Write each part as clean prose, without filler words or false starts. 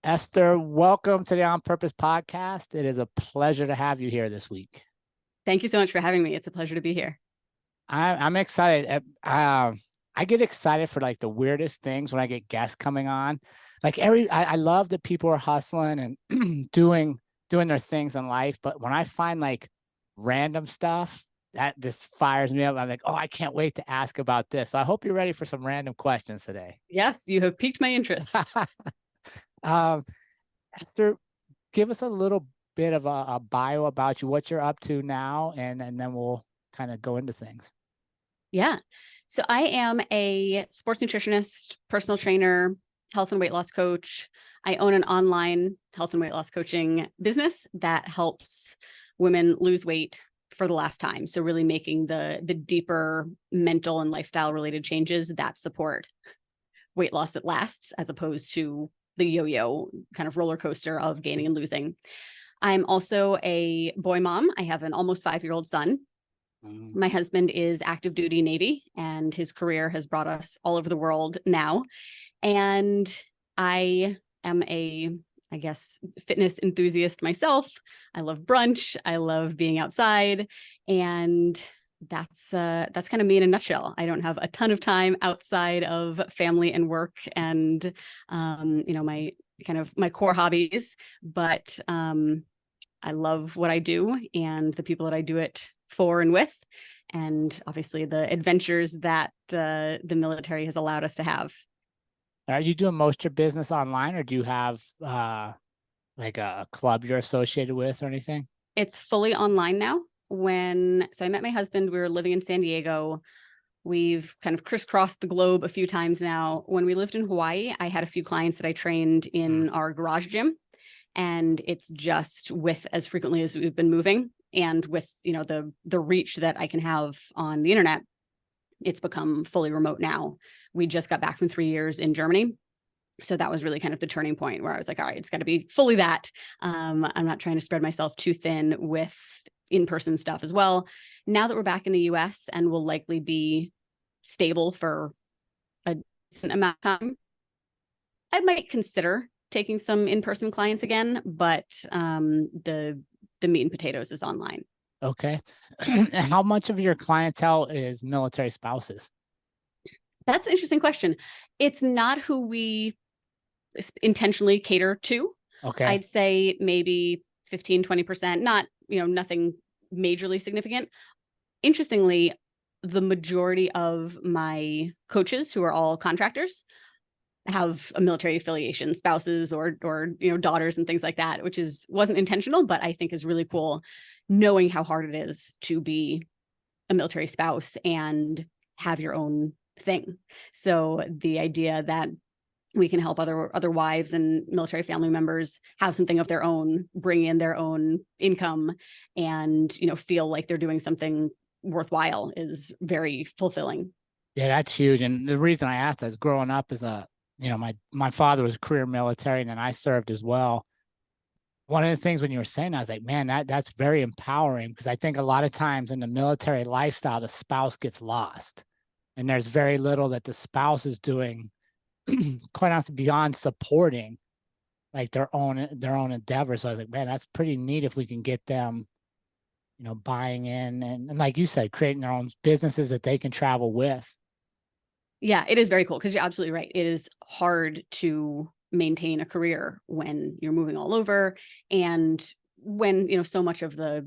Esther, welcome to the On Purpose podcast. It is a pleasure to have you here this week. Thank you so much for having me. It's a pleasure to be here. I'm excited. I get excited for like the weirdest things when I get guests coming on. I love that people are hustling and doing their things in life, but when I find like random stuff, that this fires me up. I'm like, oh, I can't wait to ask about this. So I hope you're ready for some random questions today. Yes, you have piqued my interest. um, Esther, give us a little bit of a bio about you, what you're up to now, and then we'll kind of go into things. Yeah. So I am a sports nutritionist, personal trainer, health and weight loss coach. I own an online health and weight loss coaching business that helps women lose weight for the last time. So really making the deeper mental and lifestyle related changes that support weight loss that lasts, as opposed to the yo-yo kind of roller coaster of gaining and losing. I'm also a boy mom. I have an almost 5-year-old son. My husband is active duty Navy, and his career has brought us all over the world now. And I am I guess, fitness enthusiast myself. I love brunch. I love being outside. And that's kind of me in a nutshell. I don't have a ton of time outside of family and work and, my core hobbies, but I love what I do and the people that I do it for and with, and obviously the adventures that the military has allowed us to have. Are you doing most of your business online, or do you have like a club you're associated with or anything? It's fully online now. So I met my husband, we were living in San Diego. We've kind of crisscrossed the globe a few times now. When we lived in Hawaii, I had a few clients that I trained in our garage gym, and it's just with as frequently as we've been moving and with, the reach that I can have on the internet, it's become fully remote now. We just got back from 3 years in Germany. So that was really kind of the turning point where I was like, all right, it's got to be fully that. I'm not trying to spread myself too thin with in-person stuff as well. Now that we're back in the US and will likely be stable for a decent amount of time, I might consider taking some in-person clients again, but the meat and potatoes is online. Okay. How much of your clientele is military spouses? That's an interesting question. It's not who we intentionally cater to. Okay. I'd say maybe 15, 20%, not, nothing majorly significant. Interestingly, the majority of my coaches, who are all contractors, have a military affiliation, spouses or daughters and things like that, which wasn't intentional, but I think is really cool, knowing how hard it is to be a military spouse and have your own thing. So the idea that we can help other wives and military family members have something of their own, bring in their own income, and feel like they're doing something worthwhile is very fulfilling. Yeah, that's huge. And the reason I asked that is growing up as my father was career military, and then I served as well. One of the things when you were saying, I was like, man, that's very empowering, because I think a lot of times in the military lifestyle, the spouse gets lost, and there's very little that the spouse is doing, quite honestly, beyond supporting like their own endeavor. So I was like, man, that's pretty neat if we can get them, buying in and like you said, creating their own businesses that they can travel with. Yeah, it is very cool, because you're absolutely right. It is hard to maintain a career when you're moving all over, and when so much of the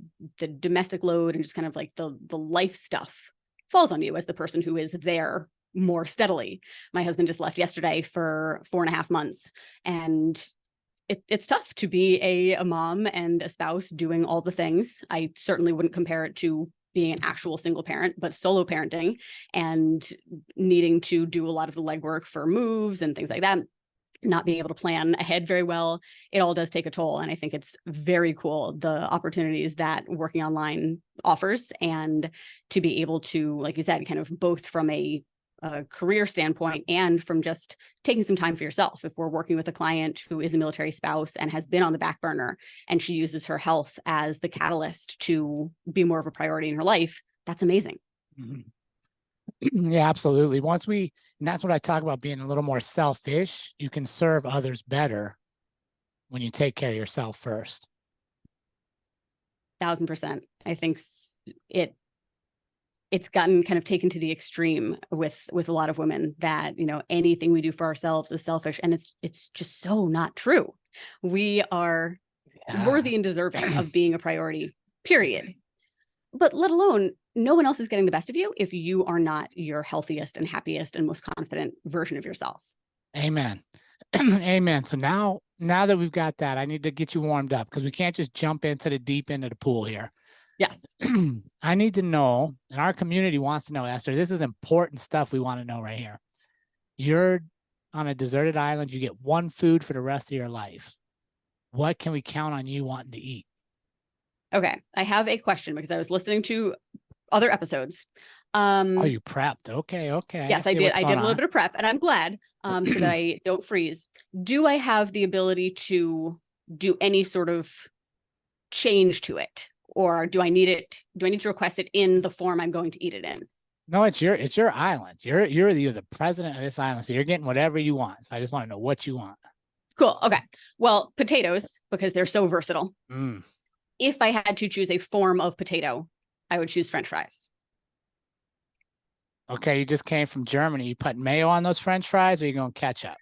domestic load and just kind of like the life stuff falls on you as the person who is there more steadily. My husband just left yesterday for 4.5 months, and it's tough to be a mom and a spouse doing all the things. I certainly wouldn't compare it to being an actual single parent, but solo parenting and needing to do a lot of the legwork for moves and things like that, not being able to plan ahead very well. It all does take a toll. And I think it's very cool, the opportunities that working online offers, and to be able to, like you said, kind of both from a career standpoint and from just taking some time for yourself. If we're working with a client who is a military spouse and has been on the back burner, and she uses her health as the catalyst to be more of a priority in her life, that's amazing. Mm-hmm. Yeah, absolutely. And that's what I talk about, being a little more selfish. You can serve others better when you take care of yourself first. 1000%. I think it's gotten kind of taken to the extreme with a lot of women that, you know, anything we do for ourselves is selfish, and it's just so not true. We are worthy and deserving of being a priority, period. But let alone, no one else is getting the best of you if you are not your healthiest and happiest and most confident version of yourself. Amen. Amen. So now that we've got that, I need to get you warmed up, because we can't just jump into the deep end of the pool here. Yes. I need to know, and our community wants to know, Esther, this is important stuff we want to know right here. You're on a deserted island. You get one food for the rest of your life. What can we count on you wanting to eat? Okay. I have a question because I was listening to other episodes. Oh, you prepped. Okay. Yes, I did. I did a little bit of prep, and I'm glad so that I don't freeze. Do I have the ability to do any sort of change to it? Or do I need it? Do I need to request it in the form I'm going to eat it in? No, it's your island. You're the president of this island, so you're getting whatever you want. So I just want to know what you want. Cool. Okay. Well, potatoes, because they're so versatile. If I had to choose a form of potato, I would choose French fries. Okay, you just came from Germany. You put mayo on those French fries, or are you going ketchup?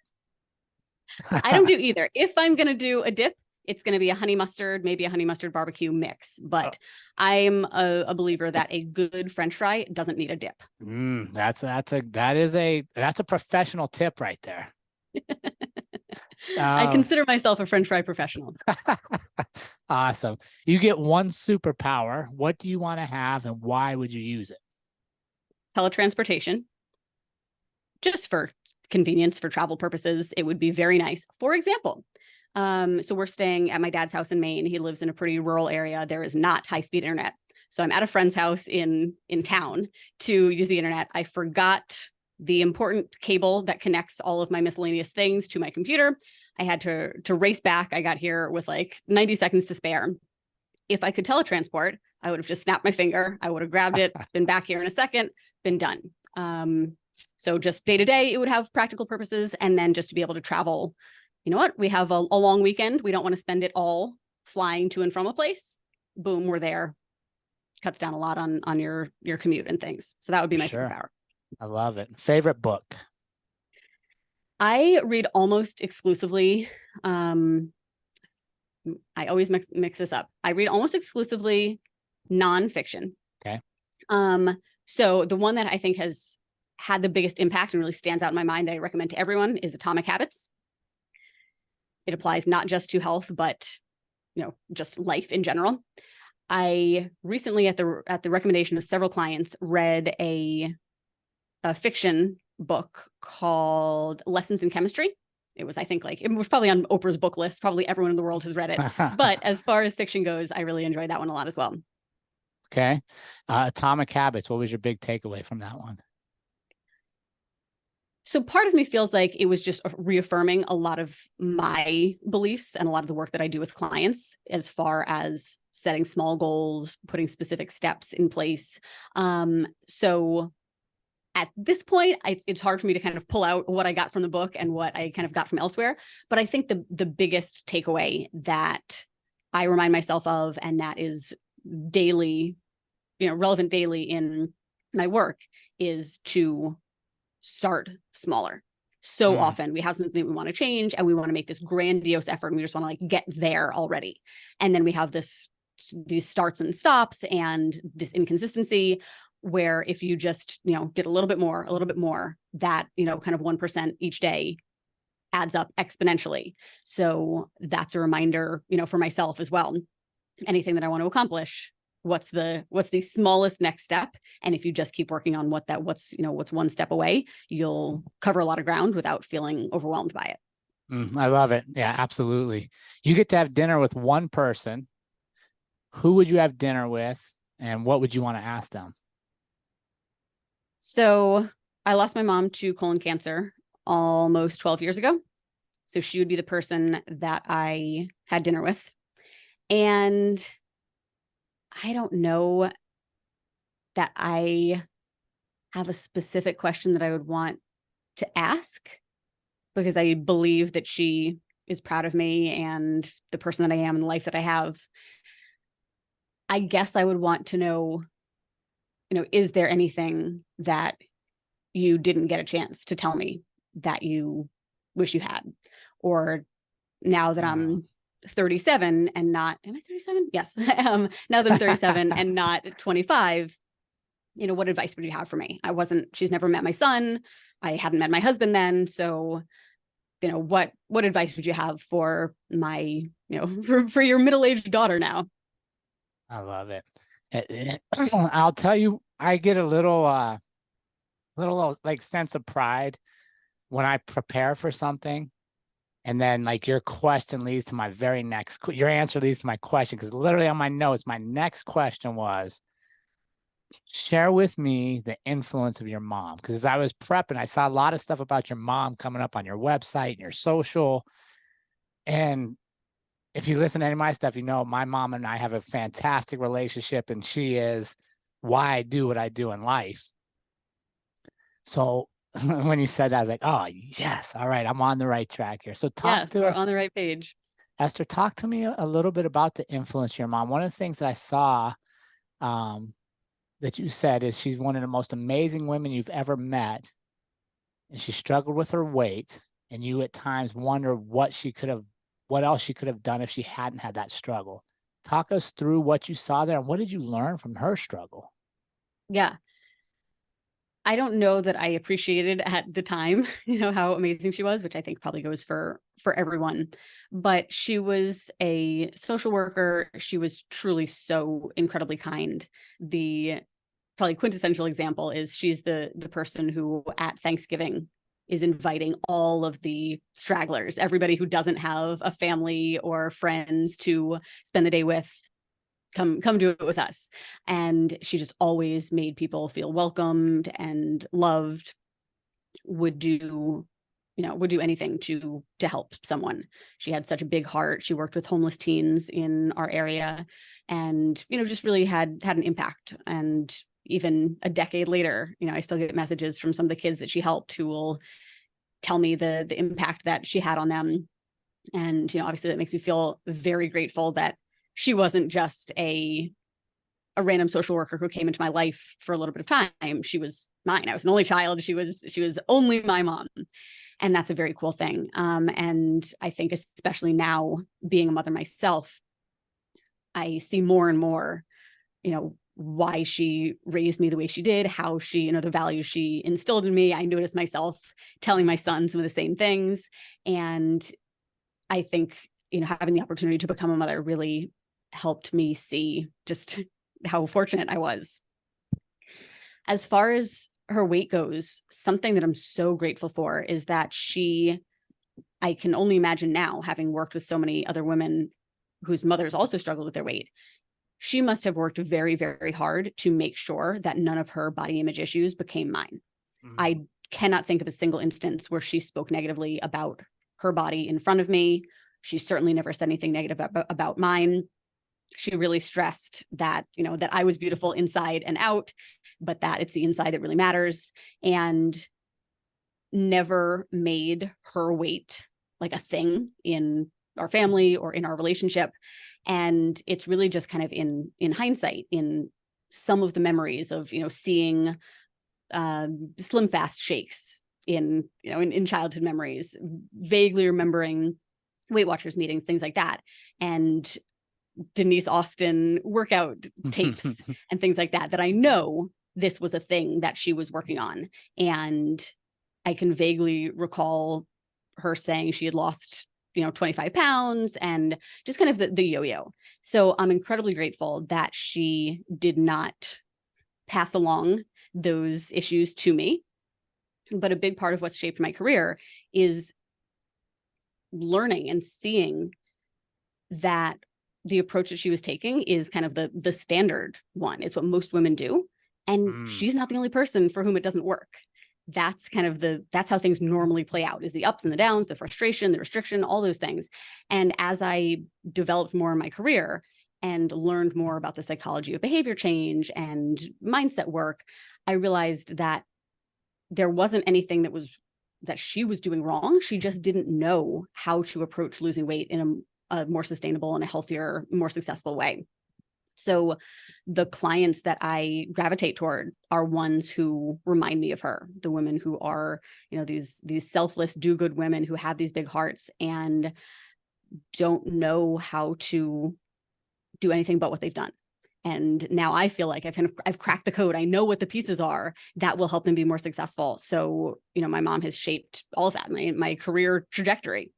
I don't do either. If I'm going to do a dip, it's going to be a honey mustard, maybe a honey mustard barbecue mix. But I'm a believer that a good French fry doesn't need a dip. That's a professional tip right there. I consider myself a French fry professional. Awesome. You get one superpower. What do you want to have, and why would you use it? Teletransportation. Just for convenience, for travel purposes, it would be very nice. For example, so we're staying at my dad's house in Maine. He lives in a pretty rural area. There is not high-speed internet. So I'm at a friend's house in town to use the internet. I forgot the important cable that connects all of my miscellaneous things to my computer. I had to race back. I got here with like 90 seconds to spare. If I could teletransport, I would have just snapped my finger. I would have grabbed it, been back here in a second, been done. So just day to day, it would have practical purposes. And then just to be able to travel, you know what? We have a long weekend. We don't want to spend it all flying to and from a place. Boom, we're there. Cuts down a lot on your commute and things. So that would be my superpower. I love it. Favorite book? I read almost exclusively. I always mix this up. I read almost exclusively nonfiction. Okay. So the one that I think has had the biggest impact and really stands out in my mind that I recommend to everyone is Atomic Habits. It applies not just to health, but just life in general. I recently, at the recommendation of several clients, read a fiction book called Lessons in Chemistry. It was, I think, it was probably on Oprah's book list. Probably everyone in the world has read it. But as far as fiction goes, I really enjoyed that one a lot as well. Okay. Atomic Habits. What was your big takeaway from that one? So part of me feels like it was just reaffirming a lot of my beliefs and a lot of the work that I do with clients as far as setting small goals, putting specific steps in place. So at this point, it's hard for me to kind of pull out what I got from the book and what I kind of got from elsewhere. But I think the biggest takeaway that I remind myself of, and that is daily, relevant daily in my work, is to start smaller. So often we have something that we want to change and we want to make this grandiose effort and we just want to get there already. And then we have these starts and stops and this inconsistency where if you just, did a little bit more, that, kind of 1% each day adds up exponentially. So that's a reminder, for myself as well. Anything that I want to accomplish, what's the smallest next step? And if you just keep working on what's one step away, you'll cover a lot of ground without feeling overwhelmed by it. I love it. Yeah, absolutely. You get to have dinner with one person. Who would you have dinner with, and what would you want to ask them? So I lost my mom to colon cancer almost 12 years ago. So she would be the person that I had dinner with. And I don't know that I have a specific question that I would want to ask, because I believe that she is proud of me and the person that I am and the life that I have, I guess I would want to know, is there anything that you didn't get a chance to tell me that you wish you had? Or now that Oh. I'm 37 and not, am I 37? Yes. Now that I'm 37 and not 25, what advice would you have for me? She's never met my son. I hadn't met my husband then. So, what advice would you have for my, for your middle-aged daughter now? I love it. I'll tell you, I get a little like sense of pride when I prepare for something. And then like your question leads to my very next, your answer leads to my question. Cause literally on my notes, my next question was, share with me the influence of your mom. Cause as I was prepping, I saw a lot of stuff about your mom coming up on your website and your social. And if you listen to any of my stuff, my mom and I have a fantastic relationship, and she is why I do what I do in life. So when you said that, I was like, oh, yes. All right. I'm on the right track here. So talk Yes, to we're us, on the right page. Esther, talk to me a little bit about the influence of your mom. One of the things that I saw that you said is she's one of the most amazing women you've ever met. And she struggled with her weight. And you at times wonder what else she could have done if she hadn't had that struggle. Talk us through what you saw there and what did you learn from her struggle? Yeah. I don't know that I appreciated at the time, how amazing she was, which I think probably goes for everyone. But she was a social worker. She was truly so incredibly kind. The probably quintessential example is she's the person who at Thanksgiving is inviting all of the stragglers, everybody who doesn't have a family or friends to spend the day with, come do it with us. And she just always made people feel welcomed and loved, would do anything to help someone. She had such a big heart. She worked with homeless teens in our area and just really had an impact. And even a decade later, I still get messages from some of the kids that she helped who will tell me the impact that she had on them. And obviously that makes me feel very grateful that she wasn't just a random social worker who came into my life for a little bit of time. She was mine. I was an only child. She was only my mom. And that's a very cool thing. And I think especially now being a mother myself, I see more and more, why she raised me the way she did, how she, the values she instilled in me. I noticed myself telling my son some of the same things. And I think, having the opportunity to become a mother really helped me see just how fortunate I was. As far as her weight goes, something that I'm so grateful for is that I can only imagine now, having worked with so many other women whose mothers also struggled with their weight, she must have worked very, very hard to make sure that none of her body image issues became mine. I cannot think of a single instance where she spoke negatively about her body in front of me. She certainly never said anything negative about mine. She really stressed that, that I was beautiful inside and out, but that it's the inside that really matters, and never made her weight like a thing in our family or in our relationship. And it's really just kind of in hindsight, in some of the memories of, seeing Slim Fast shakes in childhood memories, vaguely remembering Weight Watchers meetings, things like that. And Denise Austin workout tapes and things like that I know this was a thing that she was working on. And I can vaguely recall her saying she had lost, 25 pounds and just kind of the yo-yo. So I'm incredibly grateful that she did not pass along those issues to me. But a big part of what's shaped my career is learning and seeing that the approach that she was taking is kind of the standard one. It's what most women do. And she's not the only person for whom it doesn't work. That's kind of that's how things normally play out, is the ups and the downs, the frustration, the restriction, all those things. And as I developed more in my career and learned more about the psychology of behavior change and mindset work, I realized that there wasn't anything that was that she was doing wrong. She just didn't know how to approach losing weight in a more sustainable and a healthier, more successful way. So the clients that I gravitate toward are ones who remind me of her, the women who are, these selfless, do-good women who have these big hearts and don't know how to do anything but what they've done. And now I feel like I've cracked the code. I know what the pieces are that will help them be more successful. So, my mom has shaped all of that, my career trajectory.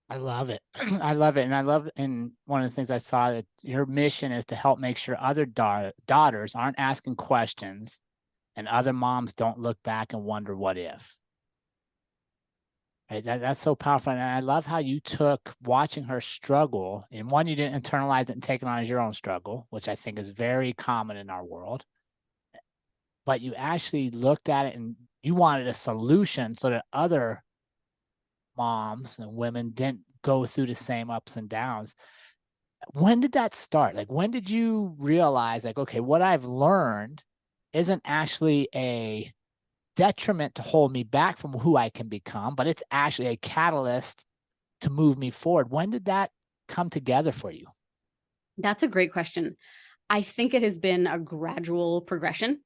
I love it. I love it. And one of the things I saw that your mission is to help make sure other daughters aren't asking questions and other moms don't look back and wonder what if. Right? That's so powerful. And I love how you took watching her struggle, and one, you didn't internalize it and take it on as your own struggle, which I think is very common in our world. But you actually looked at it and you wanted a solution so that other moms and women didn't go through the same ups and downs. When did that start? Like, when did you realize, like, okay, what I've learned isn't actually a detriment to hold me back from who I can become, but it's actually a catalyst to move me forward? When did that come together for you? That's a great question. I think it has been a gradual progression.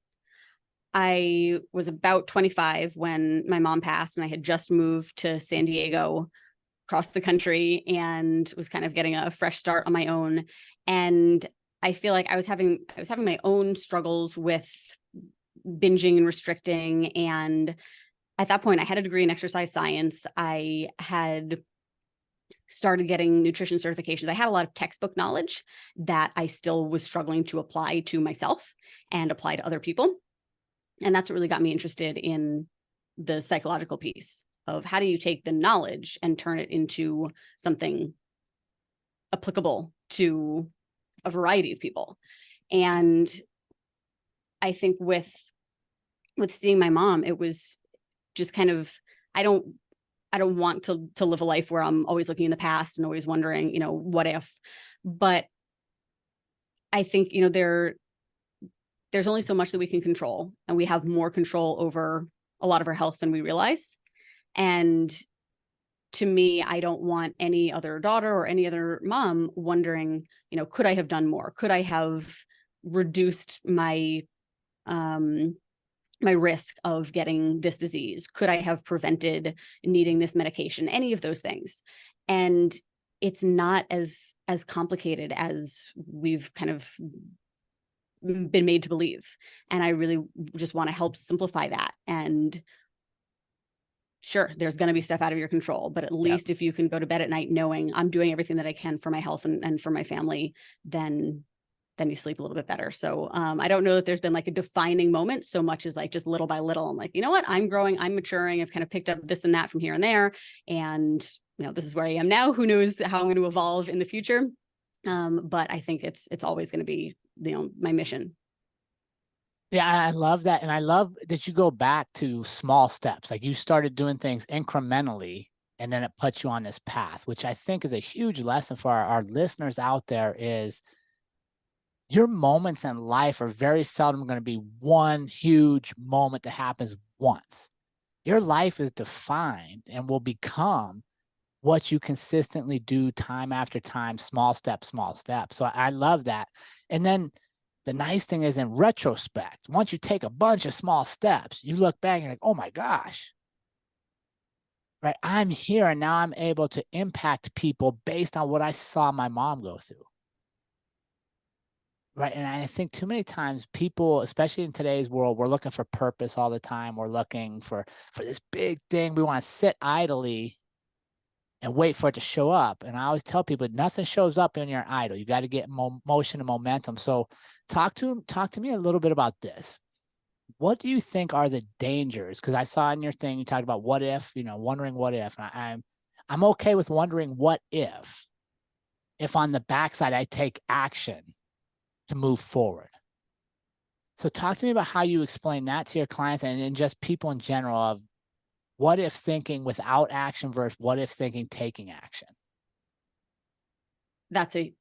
I was about 25 when my mom passed, and I had just moved to San Diego, across the country, and was kind of getting a fresh start on my own. And I feel like I was having my own struggles with binging and restricting. And at that point, I had a degree in exercise science. I had started getting nutrition certifications. I had a lot of textbook knowledge that I still was struggling to apply to myself and apply to other people. And that's what really got me interested in the psychological piece of how do you take the knowledge and turn it into something applicable to a variety of people. And I think with seeing my mom, it was just kind of, I don't want to live a life where I'm always looking in the past and always wondering, what if. But I think, there's only so much that we can control, and we have more control over a lot of our health than we realize. And to me, I don't want any other daughter or any other mom wondering, could I have done more? Could I have reduced my my risk of getting this disease? Could I have prevented needing this medication? Any of those things. And it's not as complicated as we've kind of been made to believe. And I really just want to help simplify that. And sure, there's going to be stuff out of your control, but at least if you can go to bed at night knowing I'm doing everything that I can for my health and for my family, then you sleep a little bit better. So I don't know that there's been like a defining moment so much as like just little by little. I'm like, you know what? I'm growing, I'm maturing. I've kind of picked up this and that from here and there. And, this is where I am now. Who knows how I'm going to evolve in the future. But I think it's always going to be, my mission. Yeah, I love that. And I love that you go back to small steps. Like, you started doing things incrementally, and then it puts you on this path, which I think is a huge lesson for our listeners out there. Is your moments in life are very seldom going to be one huge moment that happens once. Your life is defined and will become what you consistently do time after time, small step, small step. So I love that. And then the nice thing is, in retrospect, once you take a bunch of small steps, you look back and you're like, oh my gosh, right? I'm here, and now I'm able to impact people based on what I saw my mom go through. Right. And I think too many times people, especially in today's world, we're looking for purpose all the time. We're looking for this big thing. We want to sit idly and wait for it to show up. And I always tell people, nothing shows up when you're idle. You got to get motion and momentum. So talk to me a little bit about this. What do you think are the dangers? Because I saw in your thing, you talked about what if, wondering what if. And I'm okay with wondering what if on the backside I take action to move forward. So talk to me about how you explain that to your clients and just people in general, of what if thinking without action versus what if thinking taking action. That's a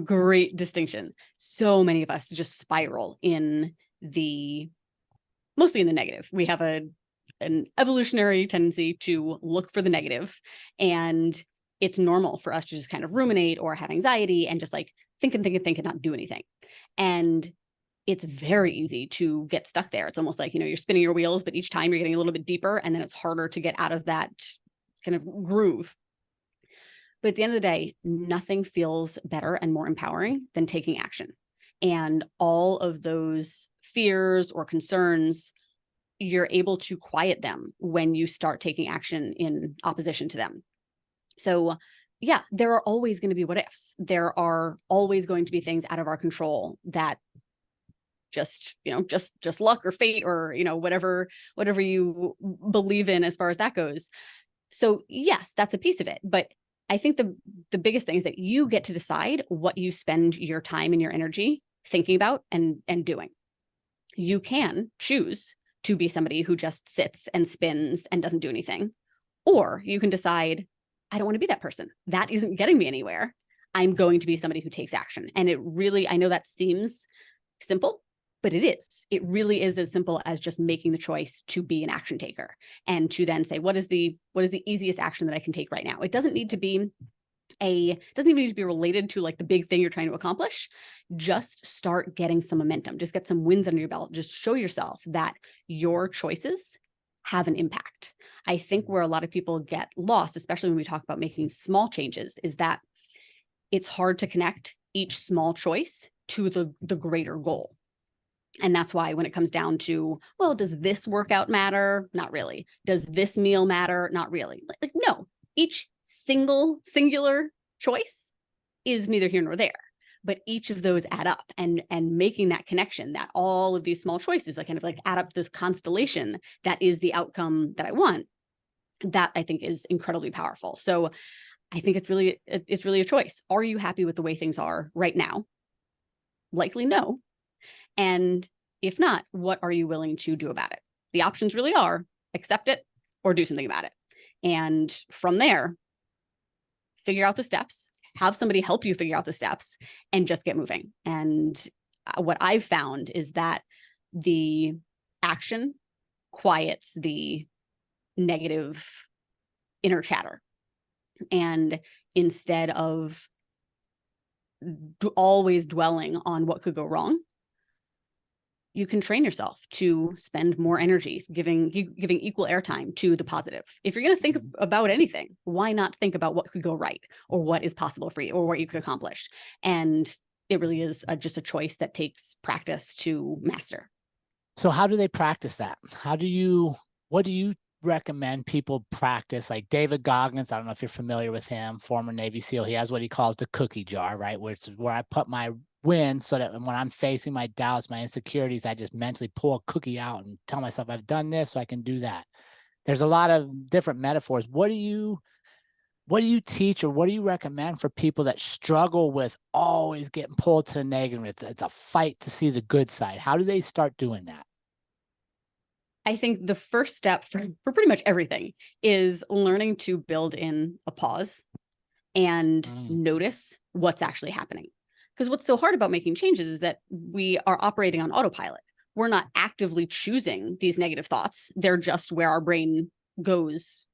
great distinction. So many of us just spiral mostly in the negative. We have a an evolutionary tendency to look for the negative, and it's normal for us to just kind of ruminate or have anxiety and just like think and not do anything. And it's very easy to get stuck there. It's almost like, you're spinning your wheels, but each time you're getting a little bit deeper, and then it's harder to get out of that kind of groove. But at the end of the day, nothing feels better and more empowering than taking action. And all of those fears or concerns, you're able to quiet them when you start taking action in opposition to them. So yeah, there are always going to be what ifs. There are always going to be things out of our control that just luck or fate or, whatever you believe in as far as that goes. So yes, that's a piece of it. But I think the biggest thing is that you get to decide what you spend your time and your energy thinking about and doing. You can choose to be somebody who just sits and spins and doesn't do anything. Or you can decide, I don't want to be that person. That isn't getting me anywhere. I'm going to be somebody who takes action. And it really, I know that seems simple, but it is. It really is as simple as just making the choice to be an action taker and to then say, what is the easiest action that I can take right now? It doesn't need to be doesn't even need to be related to like the big thing you're trying to accomplish. Just start getting some momentum. Just get some wins under your belt. Just show yourself that your choices have an impact. I think where a lot of people get lost, especially when we talk about making small changes, is that it's hard to connect each small choice to the greater goal. And that's why when it comes down to, well, does this workout matter? Not really. Does this meal matter? Not really. Like no, each singular choice is neither here nor there, but each of those add up, and making that connection that all of these small choices like kind of like add up this constellation that is the outcome that I want, that I think is incredibly powerful. So I think it's really a choice. Are you happy with the way things are right now? Likely no. And if not, what are you willing to do about it? The options really are accept it or do something about it. And from there, figure out the steps, have somebody help you figure out the steps, and just get moving. And what I've found is that the action quiets the negative inner chatter. And instead of always dwelling on what could go wrong, you can train yourself to spend more energy giving equal airtime to the positive. If you're going to think about anything, why not think about what could go right or what is possible for you or what you could accomplish? And it really is just a choice that takes practice to master. So how do they practice that? What do you recommend people practice? Like David Goggins, I don't know if you're familiar with him, former Navy SEAL. He has what he calls the cookie jar, right? Where I put my wins so that when I'm facing my doubts, my insecurities, I just mentally pull a cookie out and tell myself I've done this so I can do that. There's a lot of different metaphors. What do you teach or what do you recommend for people that struggle with always getting pulled to the negative? It's a fight to see the good side. How do they start doing that? I think the first step for pretty much everything is learning to build in a pause and notice what's actually happening. Because what's so hard about making changes is that we are operating on autopilot. We're not actively choosing these negative thoughts. They're just where our brain goes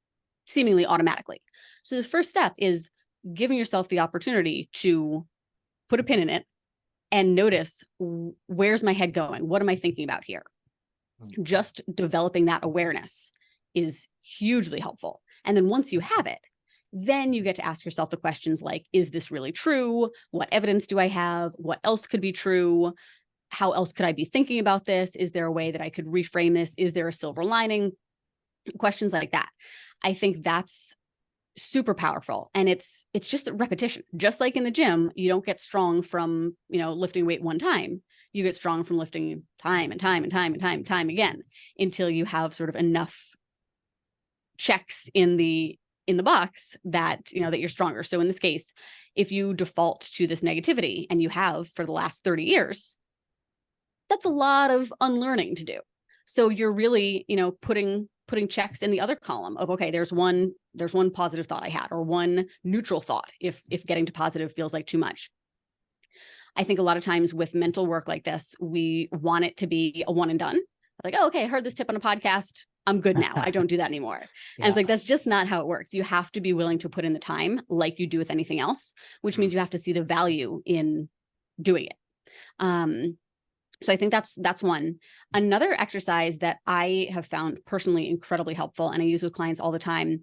seemingly automatically. So the first step is giving yourself the opportunity to put a pin in it and notice, where's my head going? What am I thinking about here? Just developing that awareness is hugely helpful. And then once you have it, then you get to ask yourself the questions like, is this really true? What evidence do I have? What else could be true? How else could I be thinking about this? Is there a way that I could reframe this? Is there a silver lining? Questions like that. I think that's super powerful. And it's just repetition. Just like in the gym, you don't get strong from, lifting weight one time. You get strong from lifting time and time and time and time and time again until you have sort of enough checks in the box that, that you're stronger. So in this case, if you default to this negativity and you have for the last 30 years, that's a lot of unlearning to do. So you're really, putting checks in the other column of, okay, there's one positive thought I had, or one neutral thought if getting to positive feels like too much. I think a lot of times with mental work like this, we want it to be a one and done. Like, oh, okay, I heard this tip on a podcast. I'm good now. I don't do that anymore. And Yeah. it's like, that's just not how it works. You have to be willing to put in the time like you do with anything else, which means you have to see the value in doing it. So I think that's one. Another exercise that I have found personally incredibly helpful, and I use with clients all the time,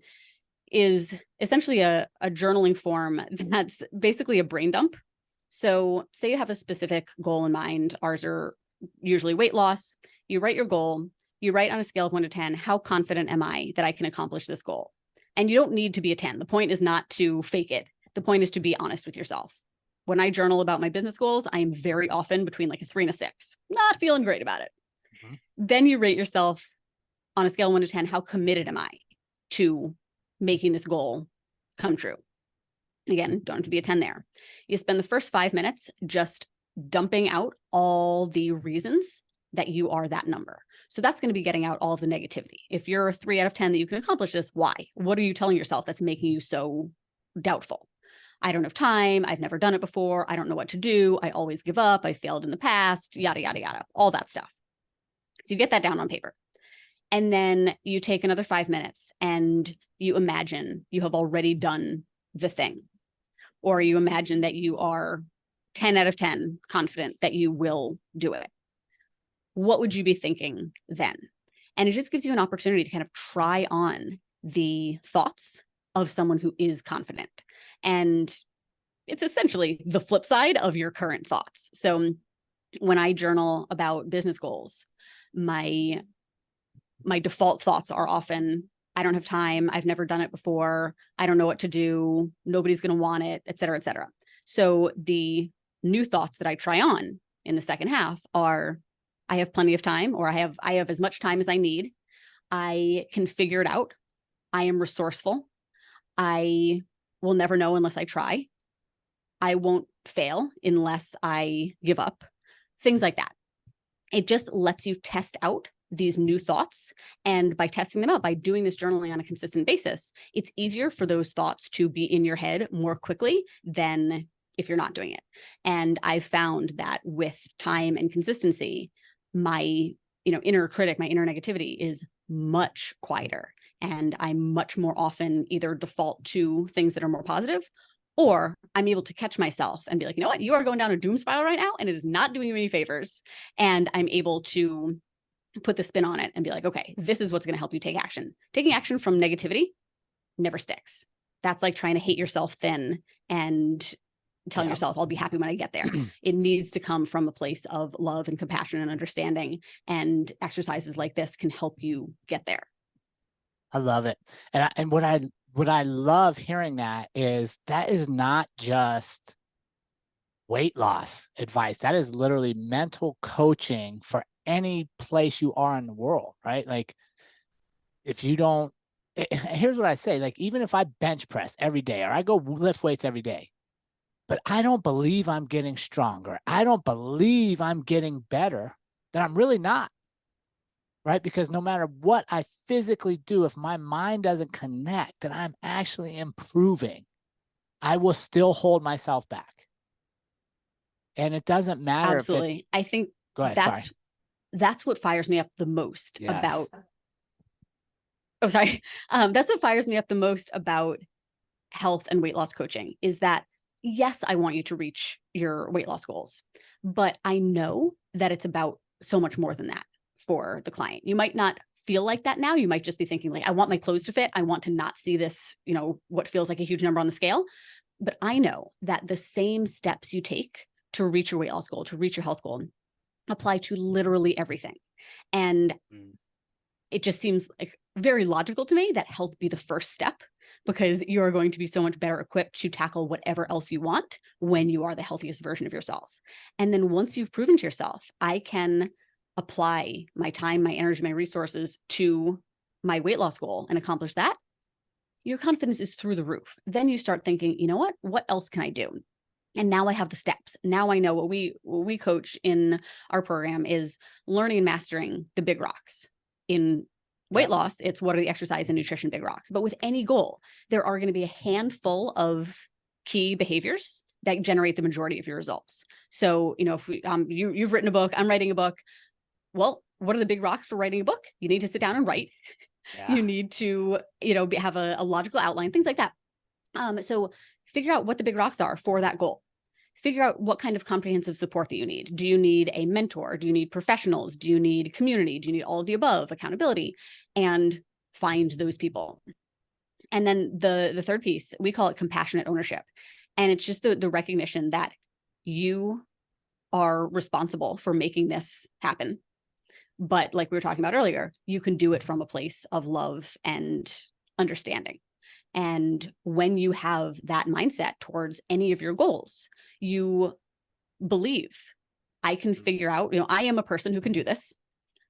is essentially a journaling form that's basically a brain dump. So say you have a specific goal in mind. Ours are usually weight loss. You write your goal. You write on a scale of 1 to 10, how confident am I that I can accomplish this goal? And you don't need to be a 10. The point is not to fake it. The point is to be honest with yourself. When I journal about my business goals, I am very often between like a 3 and a 6, not feeling great about it. Mm-hmm. Then you rate yourself on a scale of 1 to 10, how committed am I to making this goal come true? Again, don't have to be a 10 there. You spend the first 5 minutes just dumping out all the reasons that you are that number. So that's going to be getting out all of the negativity. If you're a 3 out of 10 that you can accomplish this, why? What are you telling yourself that's making you so doubtful? I don't have time. I've never done it before. I don't know what to do. I always give up. I failed in the past, yada, yada, yada, all that stuff. So you get that down on paper. And then you take another 5 minutes and you imagine you have already done the thing. Or you imagine that you are 10 out of 10 confident that you will do it. What would you be thinking then? And it just gives you an opportunity to kind of try on the thoughts of someone who is confident. And it's essentially the flip side of your current thoughts. So when I journal about business goals, my default thoughts are often, I don't have time. I've never done it before. I don't know what to do. Nobody's going to want it, et cetera, et cetera. So the new thoughts that I try on in the second half are, I have plenty of time, or I have as much time as I need. I can figure it out. I am resourceful. I will never know unless I try. I won't fail unless I give up. Things like that. It just lets you test out these new thoughts. And by testing them out, by doing this journaling on a consistent basis, it's easier for those thoughts to be in your head more quickly than if you're not doing it. And I've found that with time and consistency, my inner critic, my inner negativity is much quieter. And I much more often either default to things that are more positive, or I'm able to catch myself and be like, you know what, you are going down a doom spiral right now, and it is not doing you any favors. And I'm able to put the spin on it and be like, okay, this is what's going to help you take action. Taking action from negativity never sticks. That's like trying to hate yourself thin and telling yourself, I'll be happy when I get there. It needs to come from a place of love and compassion and understanding. And exercises like this can help you get there. I love it. And what I love hearing that is not just weight loss advice. That is literally mental coaching for any place you are in the world, right? Like if you don't, here's what I say, like, even if I bench press every day or I go lift weights every day, but I don't believe I'm getting stronger, I don't believe I'm getting better, then I'm really not, right? Because no matter what I physically do, if my mind doesn't connect that I'm actually improving, I will still hold myself back. And it doesn't matter. Absolutely. If it's, I think go ahead, that's what fires me up the most yes. That's what fires me up the most about health and weight loss coaching is that, yes, I want you to reach your weight loss goals, but I know that it's about so much more than that for the client. You might not feel like that now. You might just be thinking like, I want my clothes to fit. I want to not see this, what feels like a huge number on the scale. But I know that the same steps you take to reach your weight loss goal, to reach your health goal, apply to literally everything. And it just seems like very logical to me that health be the first step, because you're going to be so much better equipped to tackle whatever else you want when you are the healthiest version of yourself. And then once you've proven to yourself, I can apply my time, my energy, my resources to my weight loss goal and accomplish that, your confidence is through the roof. Then you start thinking, you know what else can I do? And now I have the steps. Now I know what we coach in our program is learning and mastering the big rocks. In weight loss, it's what are the exercise and nutrition big rocks. But with any goal, there are going to be a handful of key behaviors that generate the majority of your results. So, if you've written a book, I'm writing a book. Well, what are the big rocks for writing a book? You need to sit down and write. Yeah. You need to, have a logical outline, things like that. So figure out what the big rocks are for that goal. Figure out what kind of comprehensive support that you need. Do you need a mentor? Do you need professionals? Do you need community? Do you need all of the above, accountability? And find those people. And then the third piece, we call it compassionate ownership. And it's just the recognition that you are responsible for making this happen. But like we were talking about earlier, you can do it from a place of love and understanding. And when you have that mindset towards any of your goals, you believe, I can figure out, I am a person who can do this.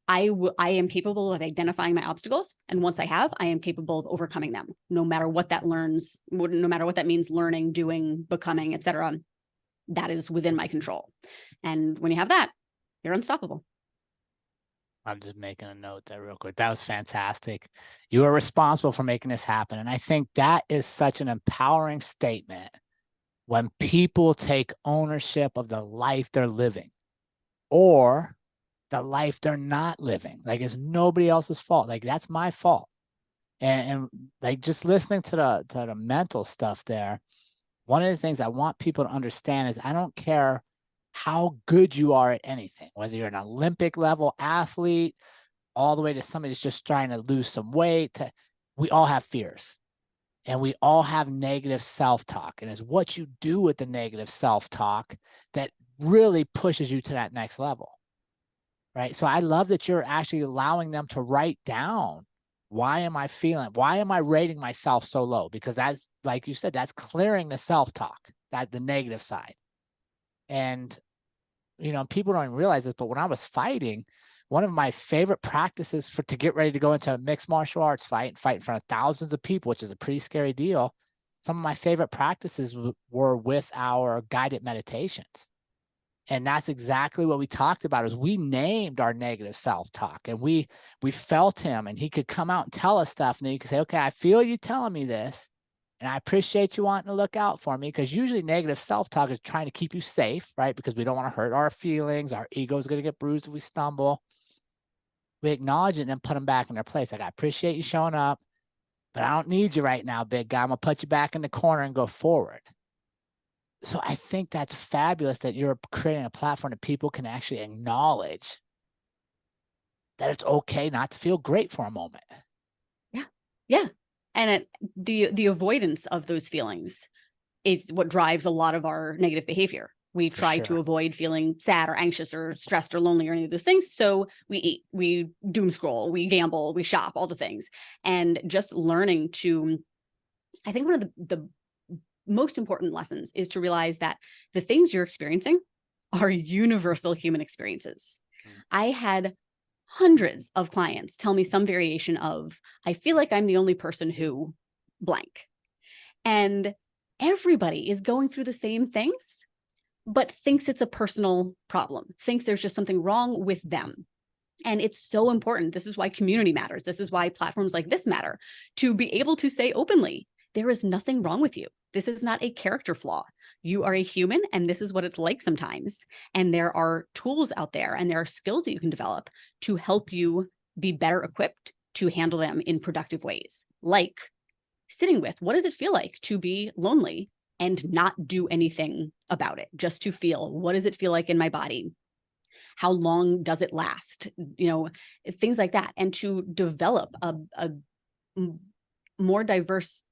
I am capable of identifying my obstacles. And once I have, I am capable of overcoming them, no matter what that means, learning, doing, becoming, etc. That is within my control. And when you have that, you're unstoppable. I'm just making a note there real quick. That was fantastic. You are responsible for making this happen. And I think that is such an empowering statement when people take ownership of the life they're living or the life they're not living. Like, it's nobody else's fault. Like, that's my fault. And like, just listening to the mental stuff there, one of the things I want people to understand is I don't care how good you are at anything, whether you're an Olympic level athlete, all the way to somebody that's just trying to lose some weight. We all have fears and we all have negative self-talk. And it's what you do with the negative self-talk that really pushes you to that next level. Right. So I love that you're actually allowing them to write down, why am I rating myself so low? Because that's, like you said, that's clearing the self-talk, the negative side. And, people don't even realize this, but when I was fighting, one of my favorite practices to get ready to go into a mixed martial arts fight and fight in front of thousands of people, which is a pretty scary deal. Some of my favorite practices were with our guided meditations. And that's exactly what we talked about, is we named our negative self-talk and we felt him, and he could come out and tell us stuff. And then you could say, okay, I feel you telling me this, and I appreciate you wanting to look out for me, because usually negative self-talk is trying to keep you safe, right? Because we don't want to hurt our feelings. Our ego is going to get bruised if we stumble. We acknowledge it and then put them back in their place. Like, I appreciate you showing up, but I don't need you right now, big guy. I'm going to put you back in the corner and go forward. So I think that's fabulous that you're creating a platform that people can actually acknowledge that it's okay not to feel great for a moment. Yeah. Yeah. And the avoidance of those feelings is what drives a lot of our negative behavior. We try to avoid feeling sad or anxious or stressed or lonely or any of those things. So we eat, we doom scroll, we gamble, we shop, all the things. And just learning to, I think one of the most important lessons is to realize that the things you're experiencing are universal human experiences. I had hundreds of clients tell me some variation of, I feel like I'm the only person who blank. And everybody is going through the same things, but thinks it's a personal problem, thinks there's just something wrong with them. And it's so important. This is why community matters. This is why platforms like this matter, to be able to say openly, there is nothing wrong with you. This is not a character flaw. You are a human, and this is what it's like sometimes. And there are tools out there and there are skills that you can develop to help you be better equipped to handle them in productive ways. Like sitting with, what does it feel like to be lonely and not do anything about it? Just to feel, what does it feel like in my body? How long does it last? Things like that. And to develop a more diverse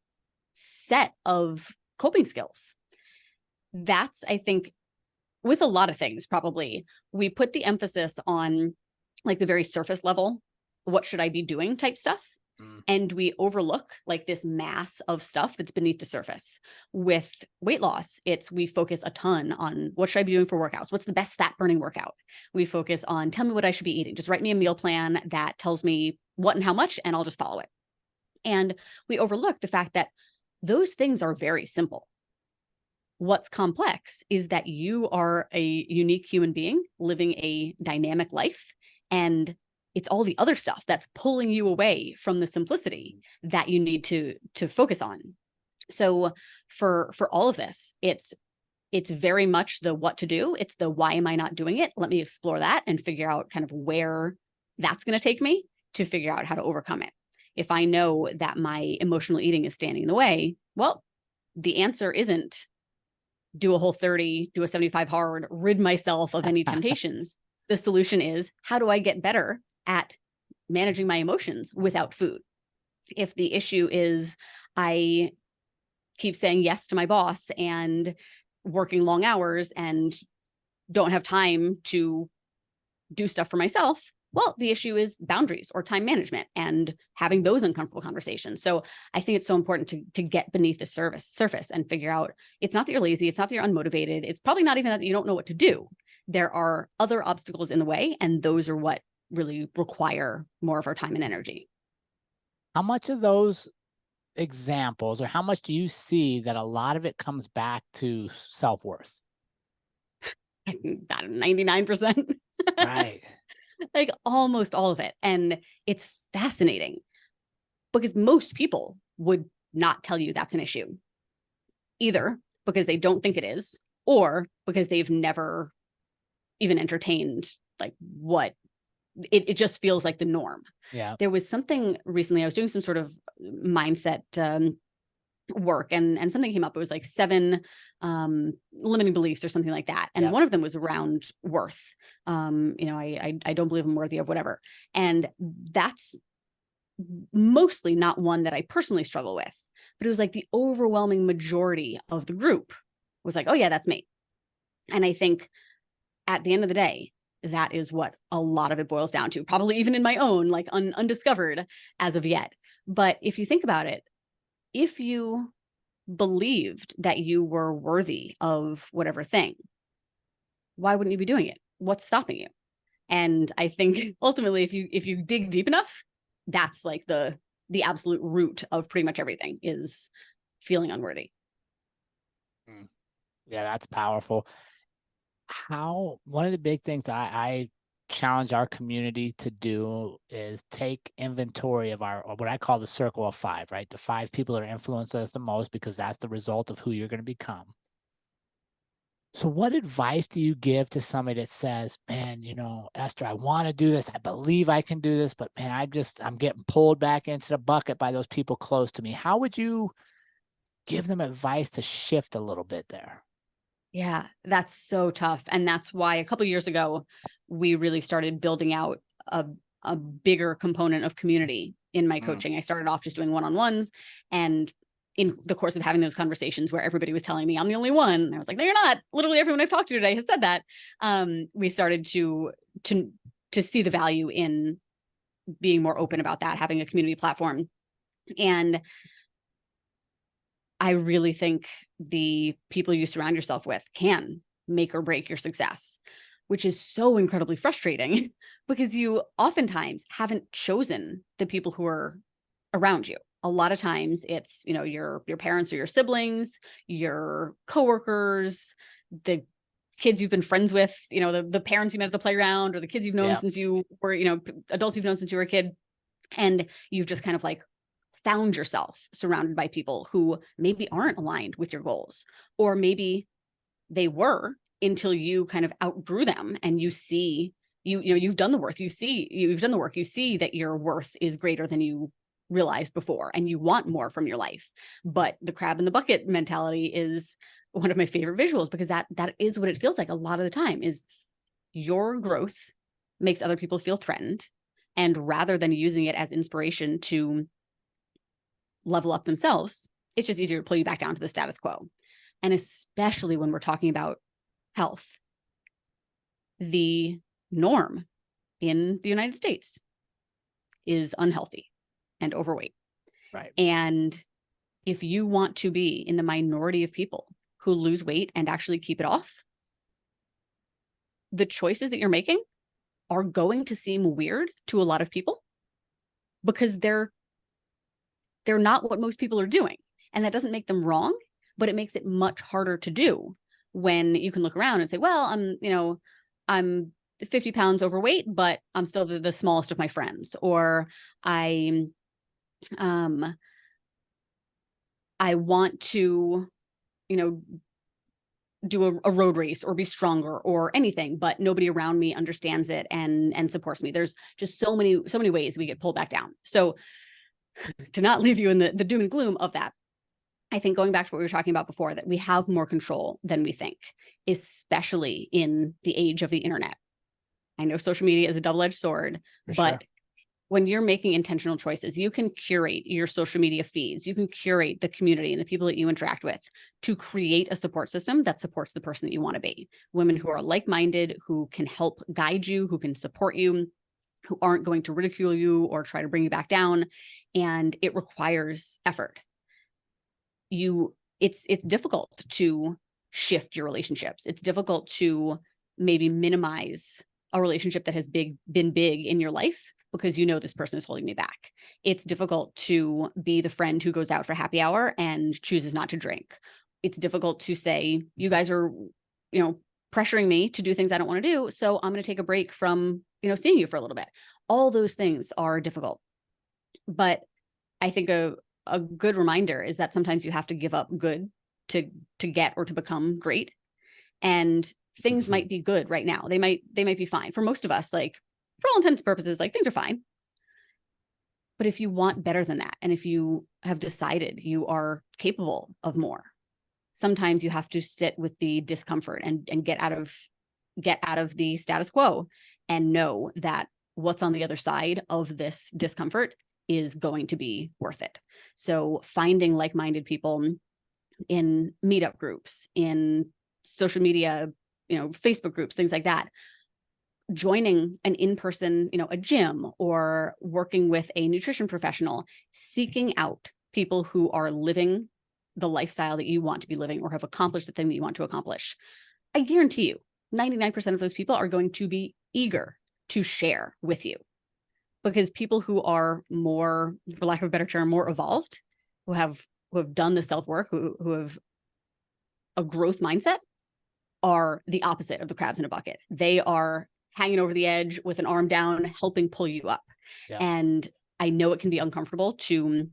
set of coping skills. That's, I think, with a lot of things, probably, we put the emphasis on like the very surface level, what should I be doing type stuff. And we overlook like this mass of stuff that's beneath the surface. With weight loss, we focus a ton on what should I be doing for workouts? What's the best fat burning workout? We focus on, tell me what I should be eating. Just write me a meal plan that tells me what and how much, and I'll just follow it. And we overlook the fact that those things are very simple. What's complex is that you are a unique human being living a dynamic life, and it's all the other stuff that's pulling you away from the simplicity that you need to focus on. So for all of this, it's very much the what to do. It's the why am I not doing it? Let me explore that and figure out kind of where that's going to take me to figure out how to overcome it. If I know that my emotional eating is standing in the way, well, the answer isn't do a Whole30, do a 75 hard, rid myself of any temptations. The solution is, how do I get better at managing my emotions without food? If the issue is I keep saying yes to my boss and working long hours and don't have time to do stuff for myself, well, the issue is boundaries or time management and having those uncomfortable conversations. So I think it's so important to get beneath the surface and figure out, it's not that you're lazy. It's not that you're unmotivated. It's probably not even that you don't know what to do. There are other obstacles in the way, and those are what really require more of our time and energy. How much of those examples, or how much do you see that a lot of it comes back to self-worth? 99%. Right. Like almost all of it. And it's fascinating because most people would not tell you that's an issue, either because they don't think it is, or because they've never even entertained like what it just feels like the norm. Yeah. There was something recently, I was doing some sort of mindset work, and something came up. It was like 7 limiting beliefs or something like that. And Yep. one of them was around worth. I don't believe I'm worthy of whatever. And that's mostly not one that I personally struggle with, but it was like the overwhelming majority of the group was like, oh yeah, that's me. And I think at the end of the day, that is what a lot of it boils down to, probably even in my own, like undiscovered as of yet. But if you think about it, if you believed that you were worthy of whatever thing, why wouldn't you be doing it? What's stopping you? And I think ultimately, if you dig deep enough, that's like the absolute root of pretty much everything, is feeling unworthy. Yeah, that's powerful. One of the big things I challenge our community to do is take inventory of or what I call the circle of 5, right? The 5 people that are influencing us the most, because that's the result of who you're going to become. So what advice do you give to somebody that says, man, Esther, I want to do this. I believe I can do this, but man, I'm getting pulled back into the bucket by those people close to me. How would you give them advice to shift a little bit there? Yeah, that's so tough. And that's why a couple of years ago, we really started building out a bigger component of community in my coaching. I started off just doing one-on-ones, and in the course of having those conversations where everybody was telling me I'm the only one, I was like, no, you're not. Literally everyone I've talked to today has said that. We started to see the value in being more open about that, having a community platform. And I really think the people you surround yourself with can make or break your success, which is so incredibly frustrating because you oftentimes haven't chosen the people who are around you. A lot of times it's, your parents or your siblings, your coworkers, the kids you've been friends with, the parents you met at the playground, or the kids you've known since you were, adults you've known since you were a kid. And you've just kind of like found yourself surrounded by people who maybe aren't aligned with your goals, or maybe they were until you kind of outgrew them, and you see, you've done the work, you see that your worth is greater than you realized before, and you want more from your life. But the crab in the bucket mentality is one of my favorite visuals, because that is what it feels like a lot of the time. Is your growth makes other people feel threatened, and rather than using it as inspiration to level up themselves, it's just easier to pull you back down to the status quo. And especially when we're talking about health, the norm in the United States is unhealthy and overweight. Right. And if you want to be in the minority of people who lose weight and actually keep it off, the choices that you're making are going to seem weird to a lot of people, because they're not what most people are doing. And that doesn't make them wrong, but it makes it much harder to do when you can look around and say, well, I'm 50 pounds overweight, but I'm still the smallest of my friends. Or I want to, do a road race or be stronger or anything, but nobody around me understands it and supports me. There's just so many ways we get pulled back down. So to not leave you in the doom and gloom of that, I think going back to what we were talking about before, that we have more control than we think, especially in the age of the internet. I know social media is a double-edged sword, but when you're making intentional choices, you can curate your social media feeds, you can curate the community and the people that you interact with to create a support system that supports the person that you want to be. Women who are like-minded, who can help guide you, who can support you, who aren't going to ridicule you or try to bring you back down. And it requires effort. It's difficult to shift your relationships. It's difficult to maybe minimize a relationship that has been big in your life because you know this person is holding me back. It's difficult to be the friend who goes out for happy hour and chooses not to drink. It's difficult to say, you guys are, pressuring me to do things I don't want to do, so I'm going to take a break from, seeing you for a little bit. All those things are difficult. But I think a good reminder is that sometimes you have to give up good to get or to become great. And things might be good right now. They might be fine. For most of us, like, for all intents and purposes, like, things are fine. But if you want better than that, and if you have decided you are capable of more, sometimes you have to sit with the discomfort and get out of the status quo and know that what's on the other side of this discomfort is going to be worth it. So finding like-minded people in meetup groups, in social media, Facebook groups, things like that, joining an in-person, a gym, or working with a nutrition professional, seeking out people who are living the lifestyle that you want to be living or have accomplished the thing that you want to accomplish. I guarantee you, 99% of those people are going to be eager to share with you, because people who are more, for lack of a better term, more evolved, who have done the self-work, who have a growth mindset, are the opposite of the crabs in a bucket. They are hanging over the edge with an arm down, helping pull you up. Yeah. And I know it can be uncomfortable to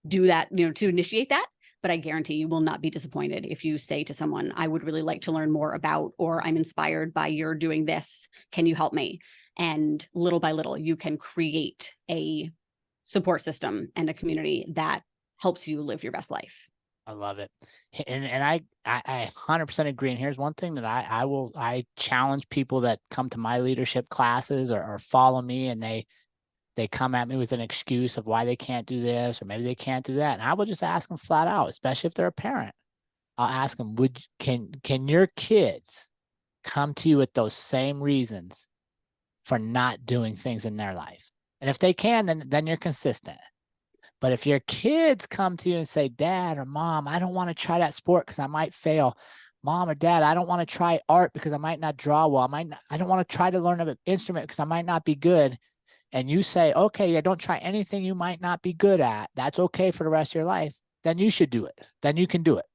do that, to initiate that, but I guarantee you will not be disappointed if you say to someone, I would really like to learn more about, or I'm inspired by your doing this. Can you help me? And little by little, you can create a support system and a community that helps you live your best life. I love it. And I 100% agree. And here's one thing that I challenge people that come to my leadership classes or follow me, and they come at me with an excuse of why they can't do this, or maybe they can't do that. And I will just ask them flat out, especially if they're a parent. I'll ask them, can your kids come to you with those same reasons for not doing things in their life? And if they can, then you're consistent. But if your kids come to you and say, Dad or Mom, I don't want to try that sport because I might fail. Mom or Dad, I don't want to try art because I might not draw well. I don't want to try to learn an instrument because I might not be good. And you say, okay, yeah, don't try anything you might not be good at. That's okay for the rest of your life. Then you should do it. Then you can do it.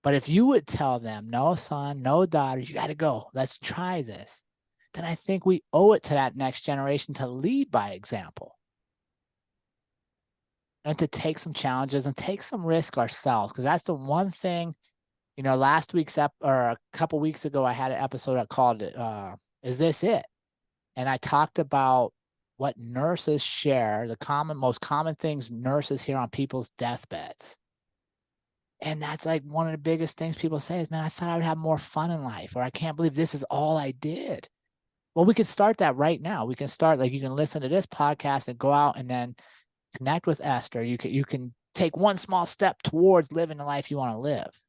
But if you would tell them, no, son, no, daughter, you got to go. Let's try this. Then I think we owe it to that next generation to lead by example. And to take some challenges and take some risk ourselves. Because that's the one thing, last week's or a couple weeks ago, I had an episode I called it, Is This It? And I talked about what nurses share, the most common things nurses hear on people's deathbeds. And that's like one of the biggest things people say is, man, I thought I would have more fun in life, or I can't believe this is all I did. Well, we could start that right now. We can start, like, you can listen to this podcast and go out and then connect with Esther. You can take one small step towards living the life you want to live.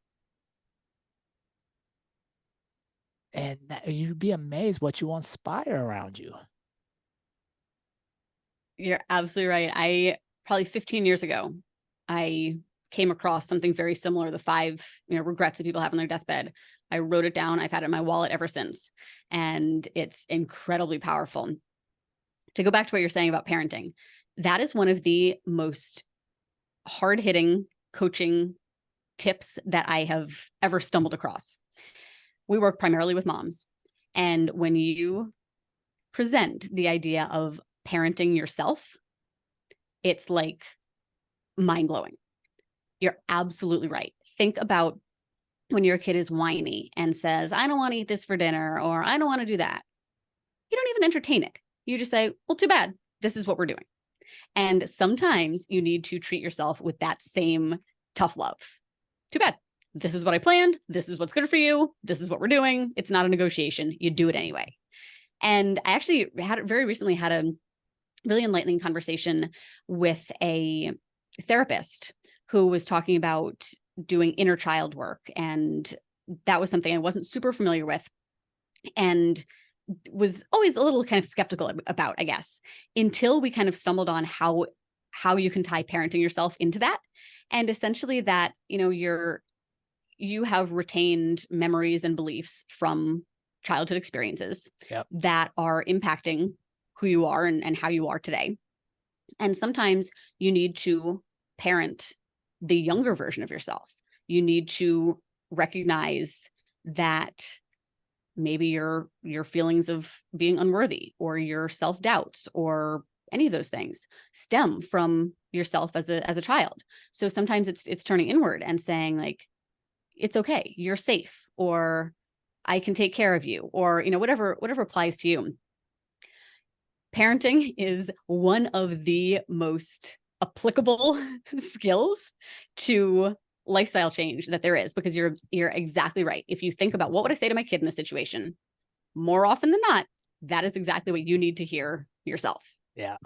And you'd be amazed what you will inspire around you. You're absolutely right. Probably 15 years ago, I came across something very similar, the 5 regrets that people have on their deathbed. I wrote it down. I've had it in my wallet ever since. And it's incredibly powerful. To go back to what you're saying about parenting, that is one of the most hard-hitting coaching tips that I have ever stumbled across. We work primarily with moms. And when you present the idea of parenting yourself, it's like mind-blowing. You're absolutely right. Think about when your kid is whiny and says, I don't want to eat this for dinner, or I don't want to do that, you don't even entertain it. You just say, well, too bad. This is what we're doing. And sometimes you need to treat yourself with that same tough love. Too bad. This is what I planned. This is what's good for you. This is what we're doing. It's not a negotiation. You do it anyway. And I actually very recently had a really enlightening conversation with a therapist who was talking about doing inner child work. And that was something I wasn't super familiar with, and was always a little kind of skeptical about, I guess, until we kind of stumbled on how you can tie parenting yourself into that. And essentially that, you have retained memories and beliefs from childhood experiences that are impacting who you are and how you are today. And sometimes you need to parent the younger version of yourself. You need to recognize that maybe your feelings of being unworthy or your self-doubts or any of those things stem from yourself as a child. So sometimes it's turning inward and saying, like, it's okay, you're safe, or I can take care of you, or whatever applies to you. Parenting is one of the most applicable skills to lifestyle change that there is, because you're exactly right. If you think about what would I say to my kid in this situation, more often than not, that is exactly what you need to hear yourself. Yeah.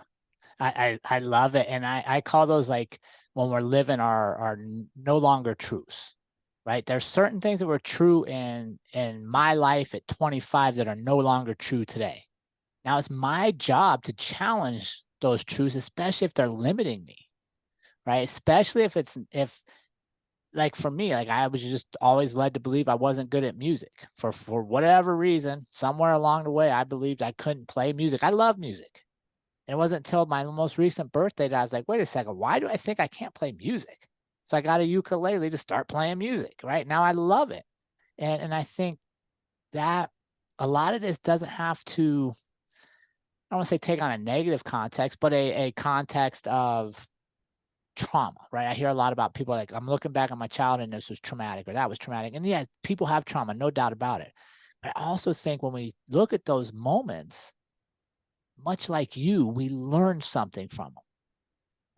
I love it. And I call those, like, when we're living our no longer truths, right? There's certain things that were true in my life at 25 that are no longer true today. Now it's my job to challenge those truths, especially if they're limiting me, right? Especially if like for me, like I was just always led to believe I wasn't good at music for whatever reason. Somewhere along the way, I believed I couldn't play music. I love music. And it wasn't until my most recent birthday that I was like, wait a second, why do I think I can't play music? So I got a ukulele to start playing music. Right now, I love it. And I think that a lot of this doesn't have to, I don't want to say take on a negative context, but a context of trauma, right? I hear a lot about people like, I'm looking back on my childhood and this was traumatic or that was traumatic. And yeah, people have trauma, no doubt about it. But I also think when we look at those moments, much like we learn something from them,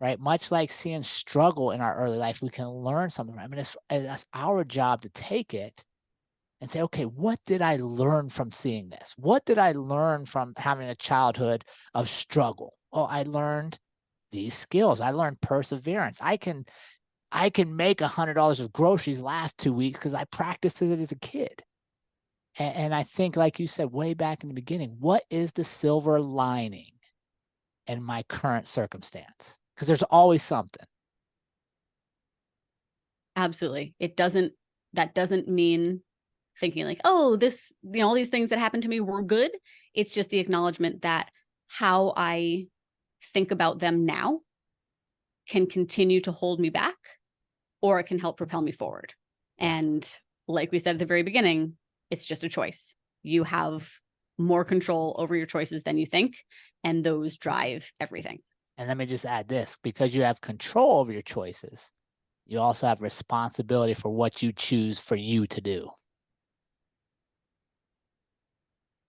right? Much like seeing struggle in our early life, we can learn something from it. I mean, it's our job to take it and say, okay, what did I learn from seeing this? What did I learn from having a childhood of struggle? Well, I learned these skills. I learned perseverance. I can make $100 of groceries last 2 weeks because I practiced it as a kid. And I think, like you said, way back in the beginning, what is the silver lining in my current circumstance? Because there's always something. Absolutely. That doesn't mean thinking like, oh, this, all these things that happened to me were good. It's just the acknowledgement that how I think about them now can continue to hold me back, or it can help propel me forward. And like we said at the very beginning, it's just a choice. You have more control over your choices than you think, and those drive everything. And let me just add this, because you have control over your choices, you also have responsibility for what you choose for you to do.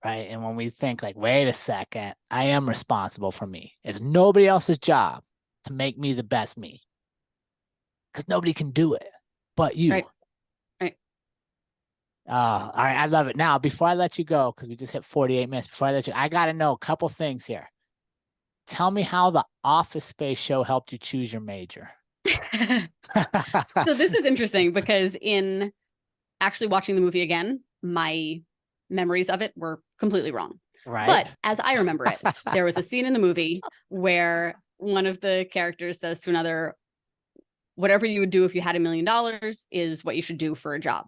Right. And when we think like, wait a second, I am responsible for me. It's nobody else's job to make me the best me. Because nobody can do it but you. Right. All right. I love it. Now, before I let you go, because we just hit 48 minutes, before I let you, I got to know a couple things here. Tell me how the Office Space show helped you choose your major. So this is interesting because in actually watching the movie again, my memories of it were completely wrong. Right. But as I remember it, there was a scene in the movie where one of the characters says to another, whatever you would do if you had $1 million is what you should do for a job.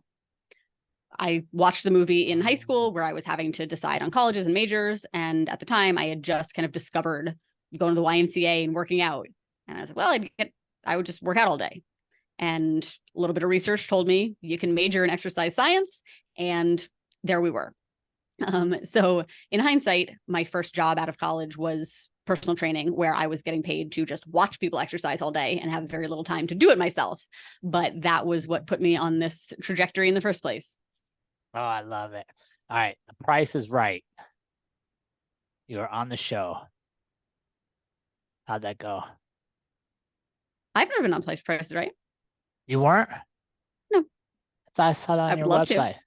I watched the movie in high school where I was having to decide on colleges and majors. And at the time I had just kind of discovered going to the YMCA and working out. And I was like, well, I would just work out all day. And a little bit of research told me you can major in exercise science. And there we were. So in hindsight, my first job out of college was personal training where I was getting paid to just watch people exercise all day and have very little time to do it myself. But that was what put me on this trajectory in the first place. Oh, I love it. All right. The Price is Right. You are on the show. How'd that go? I've never been on Price is Right. You weren't? No. I thought I saw it on I your would love website. to.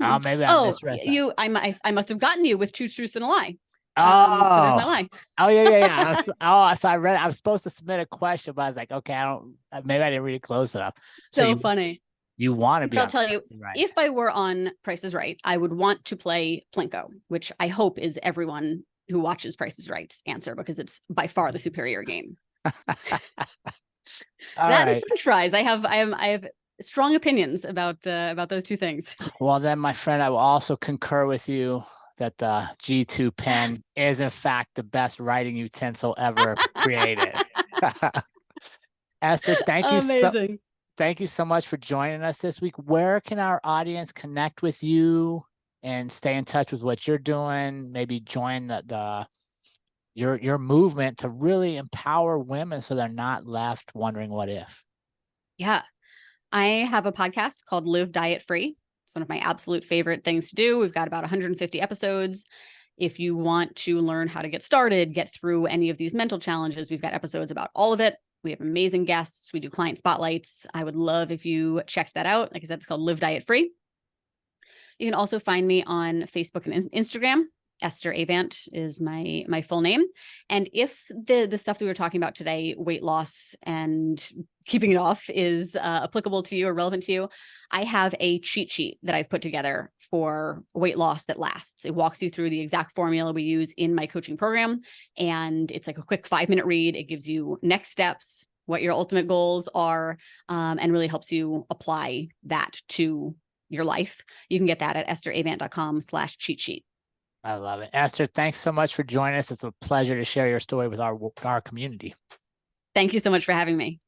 Oh, maybe I misread that. I must have gotten you with 2 Truths and a Lie. Oh, so there's my lie. Oh, yeah. So I read it. I was supposed to submit a question, but I was like, okay, maybe I didn't read it close enough. So funny. You want to be I'll tell you, right. If I were on Price is Right, I would want to play Plinko, which I hope is everyone who watches Price is Right's answer, because it's by far the superior game. That and French fries. I have strong opinions about those 2 things. Well, then, my friend, I will also concur with you that the G2 pen is in fact the best writing utensil ever created. Esther, thank you so much for joining us this week. Where can our audience connect with you and stay in touch with what you're doing? Maybe join your movement to really empower women so they're not left wondering what if. Yeah. I have a podcast called Live Diet Free. It's one of my absolute favorite things to do. We've got about 150 episodes. If you want to learn how to get started, get through any of these mental challenges, we've got episodes about all of it. We have amazing guests. We do client spotlights. I would love if you checked that out. Like I said, it's called Live Diet Free. You can also find me on Facebook and Instagram. Esther Avant is my full name. And if the stuff that we were talking about today, weight loss and keeping it off, is applicable to you or relevant to you, I have a cheat sheet that I've put together for weight loss that lasts. It walks you through the exact formula we use in my coaching program. And it's like a quick 5-minute read. It gives you next steps, what your ultimate goals are, and really helps you apply that to your life. You can get that at estheravant.com/cheat sheet. I love it. Esther, thanks so much for joining us. It's a pleasure to share your story with our community. Thank you so much for having me.